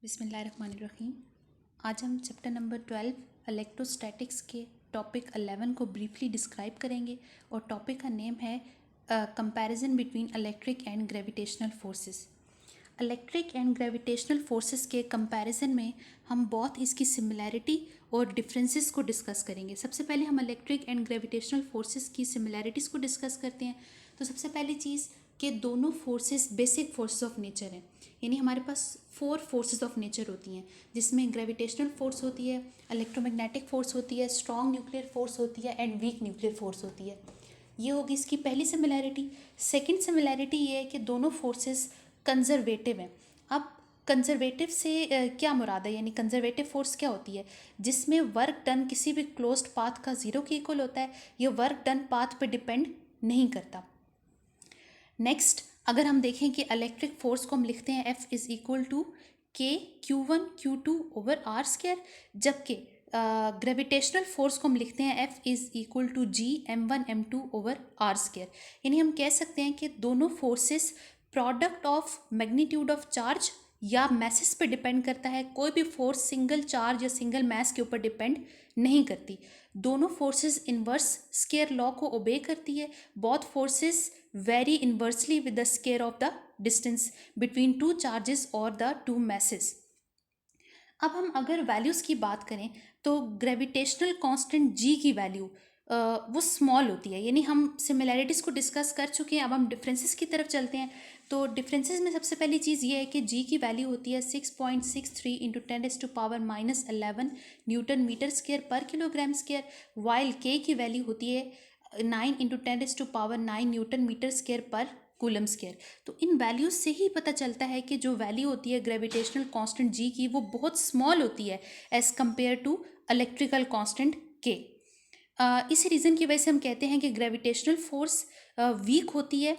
बिस्मिल्लाहिर्रहमानिर्रहीम। आज हम चैप्टर नंबर 12 इलेक्ट्रोस्टैटिक्स के टॉपिक 11 को ब्रीफली डिस्क्राइब करेंगे और टॉपिक का नेम है comparison between electric and gravitational forces. Electric and gravitational forces के कंपैरिजन में हम बहुत इसकी सिमिलैरिटी और डिफरेंसेस को डिस्कस करेंगे। सबसे पहले हम इलेक्ट्रिक एंड ग्रेविटेशनल फोर्सेस की सिमिलैरिटीज़ को डिस्कस करते हैं। तो सबसे पहली चीज़ कि दोनों forces basic forces of nature हैं, यानी हमारे पास 4 फोर्सेस ऑफ नेचर होती हैं, जिसमें ग्रेविटेशनल फोर्स होती है, इलेक्ट्रोमैग्नेटिक फोर्स होती है, स्ट्रॉन्ग न्यूक्लियर फोर्स होती है एंड वीक न्यूक्लियर फोर्स होती है। ये होगी इसकी पहली सिमिलैरिटी। सेकंड सिमिलैरिटी ये है कि दोनों फोर्सेस कंजर्वेटिव हैं। अब कंजर्वेटिव से क्या मुराद है, यानी कंजर्वेटिव फोर्स क्या होती है? जिसमें वर्क डन किसी भी क्लोज्ड पाथ का ज़ीरो के इक्वल होता है। ये वर्क डन पाथ पे डिपेंड नहीं करता। नेक्स्ट, अगर हम देखें कि इलेक्ट्रिक फोर्स को हम लिखते हैं F is equal to K Q1 Q2 over R square, जबकि ग्रेविटेशनल फोर्स को हम लिखते हैं F is equal to G M1 M2 over R square. यानी हम कह सकते हैं कि दोनों forces product of magnitude of charge या मैसेस पे डिपेंड करता है। कोई भी फोर्स सिंगल चार्ज या सिंगल मैस के ऊपर डिपेंड नहीं करती। दोनों फोर्सेस इन्वर्स स्केयर लॉ को ओबे करती है। Both forces very inversely with the square of the distance between two charges और द टू मैसेस। अब हम अगर वैल्यूज़ की बात करें तो ग्रेविटेशनल कांस्टेंट जी की वैल्यू वो स्मॉल होती है, यानी हम सिमिलैरिटीज़ को डिस्कस कर चुके हैं। अब हम डिफरेंसेस की तरफ चलते हैं। तो डिफरेंसेस में सबसे पहली चीज़ ये है कि जी की वैल्यू होती है 6.63 इंटू 10⁻⁻11 न्यूटन मीटर स्क्वायर पर किलोग्राम स्क्वायर, वाइल के की वैल्यू होती है 9 इंटू 10⁻9 न्यूटन मीटर स्क्वायर पर कूलम स्क्वायर। तो इन वैल्यूज़ से ही पता चलता है कि जो वैल्यू होती है ग्रेविटेशनल कांस्टेंट जी की वो बहुत स्मॉल होती है as compare to electrical constant के। इसी रीज़न की वजह से हम कहते हैं कि ग्रेविटेशनल फोर्स वीक होती है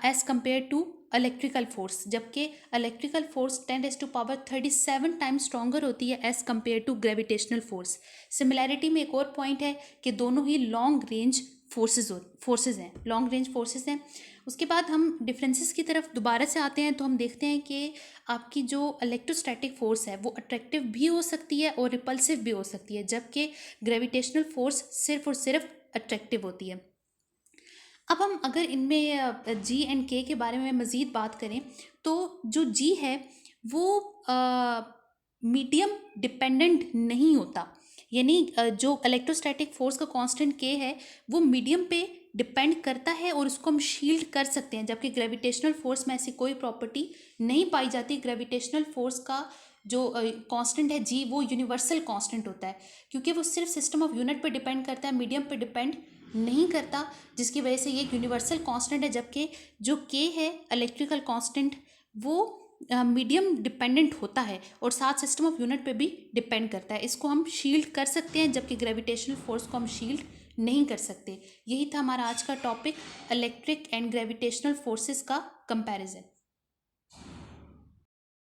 as compare to electrical force, जबकि इलेक्ट्रिकल फोर्स 10⁻37 टाइम्स स्ट्रॉन्गर होती है as compare to gravitational force. Similarity में एक और पॉइंट है कि दोनों ही लॉन्ग रेंज फोर्सेस हैं, लॉन्ग रेंज फोर्सेस हैं। उसके बाद हम डिफरेंसेस की तरफ दोबारा से आते हैं तो हम देखते हैं कि आपकी जो इलेक्ट्रोस्टैटिक फोर्स है वो अट्रैक्टिव भी हो सकती है और रिपल्सिव भी हो सकती है, जबकि ग्रेविटेशनल फोर्स सिर्फ और सिर्फ अट्रैक्टिव होती है। अब हम अगर इनमें जी एंड के बारे में मज़ीद बात करें तो जो जी है वो मीडियम डिपेंडेंट नहीं होता, यानी जो इलेक्ट्रोस्टैटिक फोर्स का कांस्टेंट के है वो मीडियम पे डिपेंड करता है और उसको हम शील्ड कर सकते हैं, जबकि ग्रेविटेशनल फोर्स में ऐसी कोई प्रॉपर्टी नहीं पाई जाती। ग्रेविटेशनल फोर्स का जो कांस्टेंट है जी वो यूनिवर्सल कांस्टेंट होता है, क्योंकि वो सिर्फ सिस्टम ऑफ यूनिट पे डिपेंड करता है, मीडियम पे डिपेंड नहीं करता, जिसकी वजह से ये यूनिवर्सल कांस्टेंट है। जबकि जो के है इलेक्ट्रिकल कांस्टेंट वो मीडियम डिपेंडेंट होता है और साथ सिस्टम ऑफ यूनिट पे भी डिपेंड करता है। इसको हम शील्ड कर सकते हैं, जबकि ग्रेविटेशनल फोर्स को हम शील्ड नहीं कर सकते। यही था हमारा आज का topic, electric and gravitational forces का कंपैरिजन।